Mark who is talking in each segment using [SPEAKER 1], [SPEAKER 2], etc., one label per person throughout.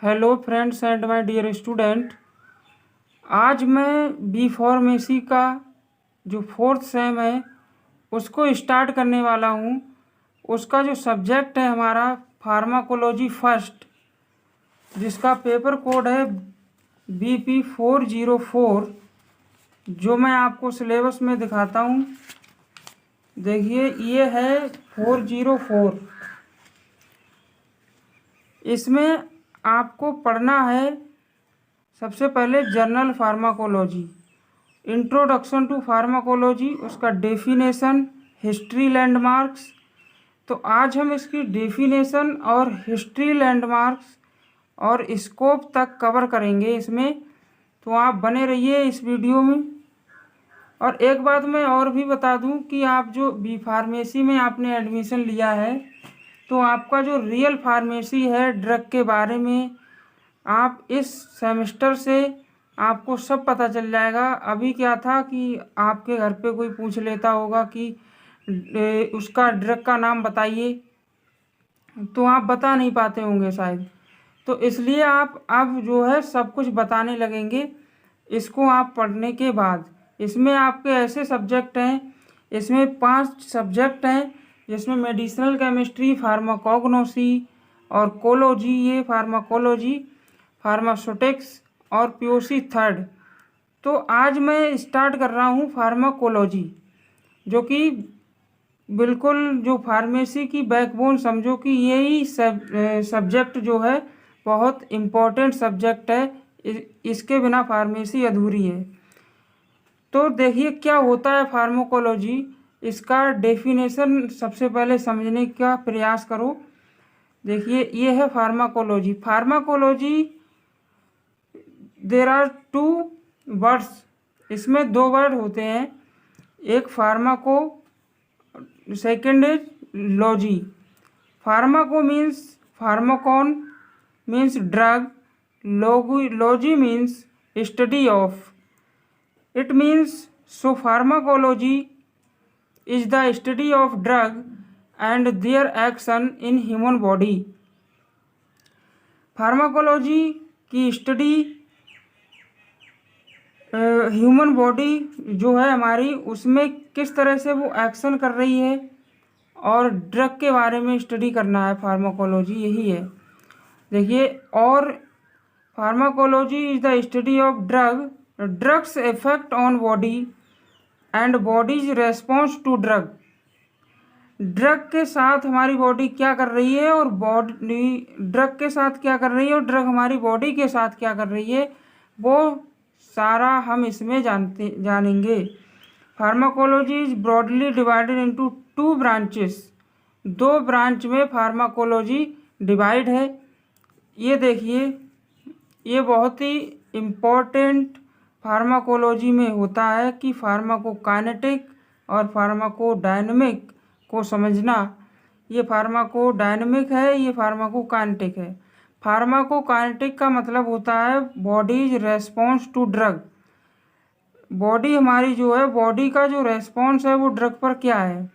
[SPEAKER 1] Hello friends and my dear student. आज मैं B pharmacy का जो फोर्थ सेम है उसको स्टार्ट करने वाला हूँ। उसका जो सब्जेक्ट है हमारा फार्माकोलॉजी फर्स्ट, जिसका पेपर कोड है BP404, जो मैं आपको सिलेबस में दिखाता हूँ। देखिए ये है 404। इसमें आपको पढ़ना है सबसे पहले general pharmacology, introduction to pharmacology, उसका डेफिनेशन, हिस्ट्री, लैंडमार्क्स। तो आज हम इसकी डेफिनेशन और हिस्ट्री, लैंडमार्क्स और स्कोप तक कवर करेंगे इसमें। तो आप बने रहिए इस वीडियो में। और एक बात मैं और भी बता दूं कि आप जो बी फार्मेसी में आपने एडमिशन लिया है, तो आपका जो रियल फार्मेसी है ड्रग के बारे में, आप इस सेमेस्टर से आपको सब पता चल जाएगा। अभी क्या था कि आपके घर पे कोई पूछ लेता होगा कि उसका ड्रग का नाम बताइए, तो आप बता नहीं पाते होंगे शायद। तो इसलिए आप अब जो है सब कुछ बताने लगेंगे इसको आप पढ़ने के बाद। इसमें आपके ऐसे सब्जेक्ट हैं, इसमें 5 सब्जेक्ट हैं, जिसमें मेडिसिनल केमिस्ट्री, फार्माकोग्नोसी और कोलॉजी, ये फार्माकोलॉजी, फार्मास्यूटिक्स और पीओसी थर्ड। तो आज मैं स्टार्ट कर रहा हूँ फार्माकोलॉजी, जो कि बिल्कुल जो फार्मेसी की बैकबोन समझो कि यही सब्जेक्ट जो है बहुत इम्पोर्टेंट सब्जेक्ट है। इसके बिना फार्मेसी अधूरी है। तो देखिए क्या होता है फार्माकोलॉजी, इसका डेफिनेशन सबसे पहले समझने का प्रयास करो। देखिए ये है pharmacology. Pharmacology there are 2 words, इसमें 2 वर्ड होते हैं, एक pharmaco, second is logy. Pharmaco means pharmakon means drug, logy means study of, it means so pharmacology is the study of drug and their action in human body। Pharmacology की study human body जो है हमारी, उसमें किस तरह से वो action कर रही है, और ड्रग के बारे में स्टडी करना है फार्माकोलॉजी, यही है। देखिए, और pharmacology is the study of drugs effect on body and body's response to drug. Drug के साथ हमारी बॉडी क्या कर रही है, और बॉडी ड्रग के साथ क्या कर रही है, और ड्रग हमारी बॉडी के साथ क्या कर रही है, वो सारा हम इसमें जानेंगे। Pharmacology is broadly divided into 2 branches. 2 branch में फार्माकोलॉजी डिवाइड है। ये देखिए, ये बहुत ही इम्पोर्टेंट फार्माकोलॉजी में होता है कि फार्माकोकाइनेटिक और फार्माकोडायनेमिक को समझना। ये फार्माकोडायनेमिक है, ये फार्माकोकाइनेटिक है। फार्माकोकाइनेटिक का मतलब होता है body's response to drug. Body हमारी जो है, बॉडी का जो रेस्पॉन्स है वो ड्रग पर क्या है,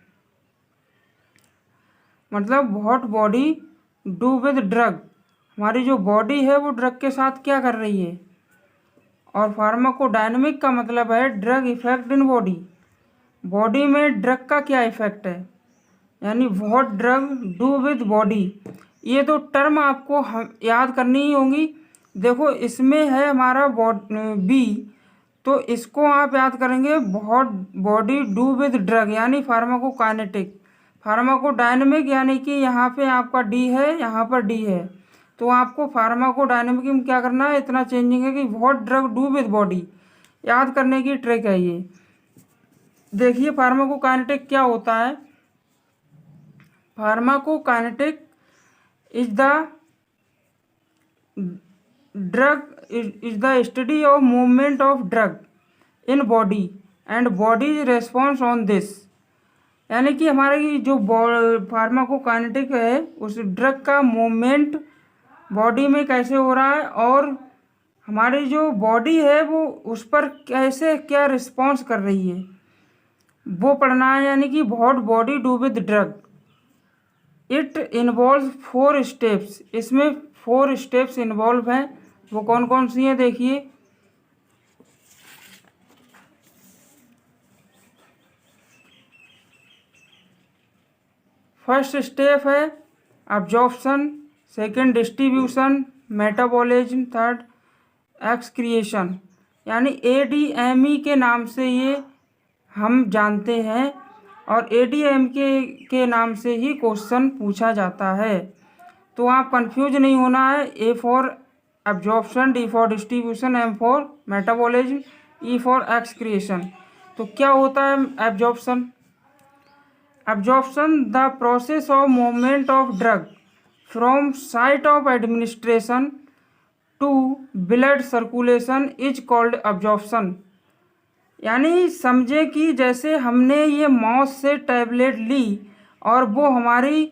[SPEAKER 1] मतलब what body do with drug. हमारी जो बॉडी है वो ड्रग के साथ क्या कर रही है। और फार्माकोडायनेमिक का मतलब है drug effect in body. Body में ड्रग का क्या इफेक्ट है, यानी what drug do with body. ये 2 टर्म आपको याद करनी ही होंगी। देखो इसमें है हमारा बी, तो इसको आप याद करेंगे what body do with drug, यानी फार्माकोकाइनेटिक। फार्माकोडायनेमिक यानी कि यहाँ पे आपका डी है, यहाँ पर डी है, तो आपको फार्माकोडायनेमिक में क्या करना है, इतना चेंजिंग है कि what drug do with body. याद करने की ट्रिक है ये। देखिए फार्माकोकाइनेटिक क्या होता है। Pharmacokinetic is the study of movement of drug in body and body's response on this. यानी कि हमारी जो फार्माकोकाइनेटिक है, उस ड्रग का मूवमेंट बॉडी में कैसे हो रहा है, और हमारी जो बॉडी है वो उस पर कैसे क्या रिस्पॉन्स कर रही है, वो पढ़ना है। यानी कि what body do with drug. It involve 4 steps. इसमें 4 स्टेप्स इन्वॉल्व हैं। वो कौन कौन सी हैं देखिए। फर्स्ट स्टेप है absorption, second distribution, metabolism, third excretion. यानी ADME के नाम से ये हम जानते हैं और ADM के नाम से ही क्वेश्चन पूछा जाता है। तो आप कंफ्यूज नहीं होना है। A for absorption, D for distribution, M for metabolism, E for excretion. तो क्या होता है absorption? Absorption, the process of movement of drug from site of administration to blood circulation is called absorption। यानी समझे कि जैसे हमने ये माउथ से टैबलेट ली और वो हमारी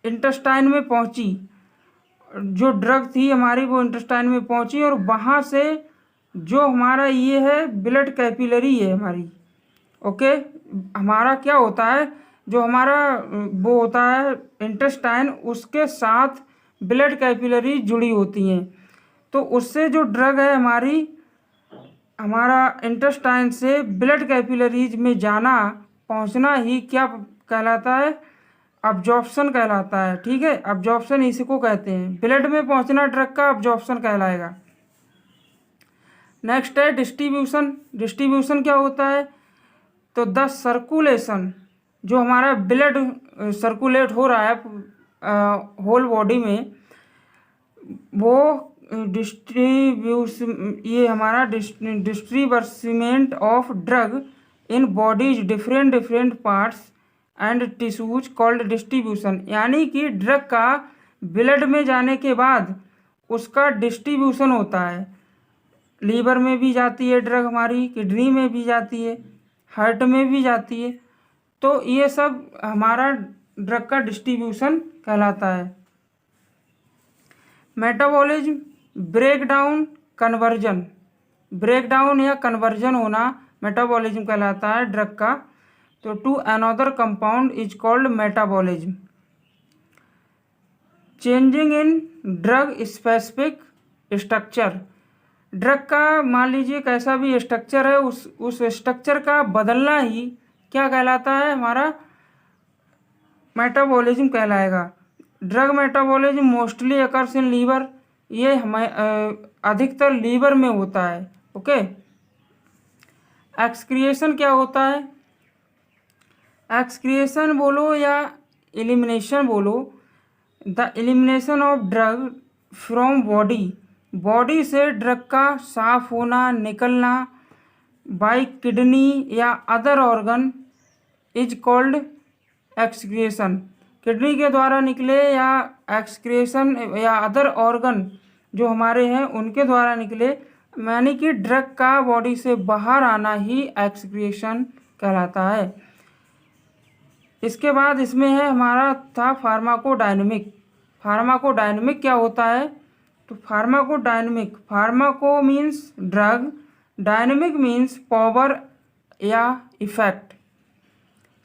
[SPEAKER 1] इंटेस्टाइन में पहुंची, जो ड्रग थी हमारी वो इंटेस्टाइन में पहुंची और वहाँ से जो हमारा ये है ब्लड कैपिलरी है हमारी, ओके। हमारा क्या होता है, जो हमारा वो होता है इंटेस्टाइन, उसके साथ ब्लड कैपिलरी जुड़ी होती हैं। तो उससे जो ड्रग है हमारी, हमारा इंटेस्टाइन से ब्लड कैपिलरीज में जाना, पहुंचना ही क्या कहलाता है? अब्जॉर्प्शन कहलाता है। ठीक है, अब्जॉर्प्शन इसी को कहते हैं। ब्लड में पहुंचना ड्रग का अब्जॉर्प्शन कहलाएगा। नेक्स्ट है डिस्ट्रीब्यूशन। डिस्ट्रीब्यूशन क्या होता है? तो द सर्कुलेशन, जो हमारा ब्लड सर्कुलेट हो रहा है होल बॉडी में, वो ये हमारा disbursement of drug in bodies different parts and tissues called distribution. यानी कि ड्रग का ब्लड में जाने के बाद उसका डिस्ट्रीब्यूशन होता है। लीवर में भी जाती है ड्रग हमारी, किडनी में भी जाती है, हार्ट में भी जाती है। तो ये सब हमारा ड्रग का डिस्ट्रीब्यूशन कहलाता है। Metabolism, break down, conversion. Break down या कन्वर्जन होना मेटाबॉलिज्म कहलाता है ड्रग का। तो to another compound is called metabolism. Changing in drug specific structure. Drug का मान लीजिए कैसा भी स्ट्रक्चर है, उस स्ट्रक्चर का बदलना ही क्या कहलाता है? हमारा मेटाबॉलिज्म कहलाएगा। Drug metabolism mostly occurs in liver. ये हमें अधिकतर लीवर में होता है, ओके। एक्सक्रिएशन क्या होता है? एक्सक्रिएशन बोलो या एलिमिनेशन बोलो, the elimination of drug from body. Body से ड्रग का साफ होना, निकलना बाय किडनी या other organ is called excretion. Kidney के द्वारा निकले या एक्सक्रिएशन या अदर ऑर्गन जो हमारे हैं उनके द्वारा निकले, यानी कि ड्रग का बॉडी से बाहर आना ही एक्सक्रिएशन कहलाता है। इसके बाद इसमें है हमारा था फार्माकोडायनेमिक। फार्माकोडायनेमिक क्या होता है? तो pharmacodynamic, pharmaco means drug, dynamic means power या effect.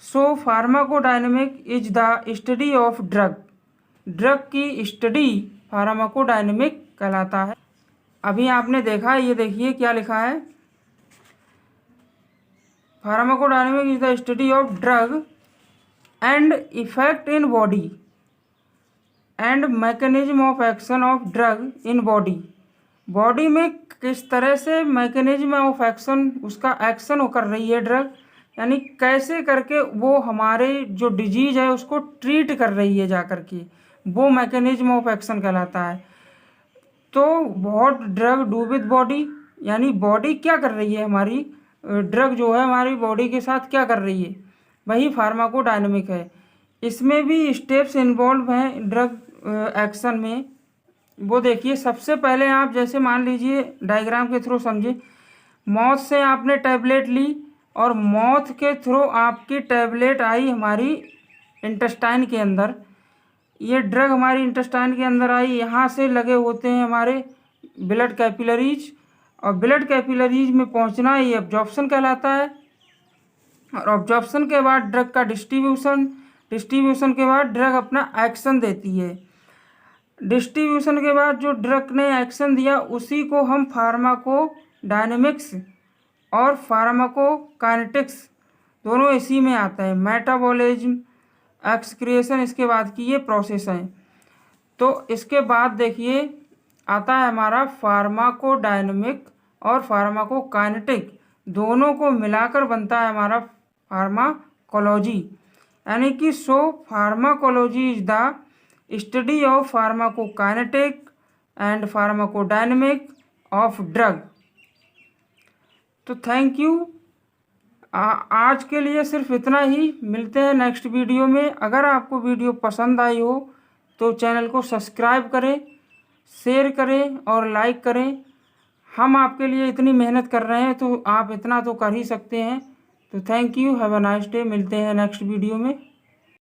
[SPEAKER 1] So pharmacodynamic is the study of drug. Drug की स्टडी फार्माकोडायनेमिक कहलाता है। अभी आपने देखा, ये देखिए क्या लिखा है, pharmacodynamic is the study of drug and effect in body and mechanism of action of drug in body. Body में किस तरह से मैकेनिज्म ऑफ एक्शन, उसका एक्शन कर रही है ड्रग, यानी कैसे करके वो हमारे जो डिजीज है उसको ट्रीट कर रही है जा कर के, वो मैकेनिज्म ऑफ एक्शन कहलाता है। तो what drug do with body, यानी बॉडी क्या कर रही है हमारी, ड्रग जो है हमारी बॉडी के साथ क्या कर रही है, वही फार्माकोडायनेमिक है। इसमें भी स्टेप्स इन्वॉल्व हैं ड्रग एक्शन में। वो देखिए, सबसे पहले आप जैसे मान लीजिए डायग्राम के थ्रू समझे, माउथ से आपने टैबलेट ली और माउथ के थ्रू आपकी टैबलेट आई हमारी इंटेस्टाइन के अंदर। ये ड्रग हमारी इंटेस्टाइन के अंदर आई, यहाँ से लगे होते हैं हमारे ब्लड कैपिलरीज, और ब्लड कैपिलरीज में पहुँचना ये एब्जॉर्प्शन कहलाता है। और एब्जॉर्प्शन के बाद ड्रग का डिस्ट्रीब्यूशन, डिस्ट्रीब्यूशन के बाद ड्रग अपना एक्शन देती है। डिस्ट्रीब्यूशन के बाद जो ड्रग ने एक्शन दिया उसी को हम फार्माकोडायनेमिक्स और फार्माकोकाइनेटिक्स दोनों इसी में आता है। मेटाबॉलिज्म, एक्सक्रिएशन, इसके बाद की ये प्रोसेस है। तो इसके बाद देखिए आता है हमारा फार्माकोडायनेमिक और फार्माकोकाइनेटिक, दोनों को मिलाकर बनता है हमारा फार्माकोलॉजी। यानी कि pharmacology is the study of pharmacokinetic and pharmacodynamic of drug. तो थैंक यू। आज के लिए सिर्फ इतना ही। मिलते हैं नेक्स्ट वीडियो में। अगर आपको वीडियो पसंद आई हो तो चैनल को सब्सक्राइब करें, शेयर करें और लाइक करें। हम आपके लिए इतनी मेहनत कर रहे हैं तो आप इतना तो कर ही सकते हैं। तो thank you, have a nice day. मिलते हैं नेक्स्ट वीडियो में।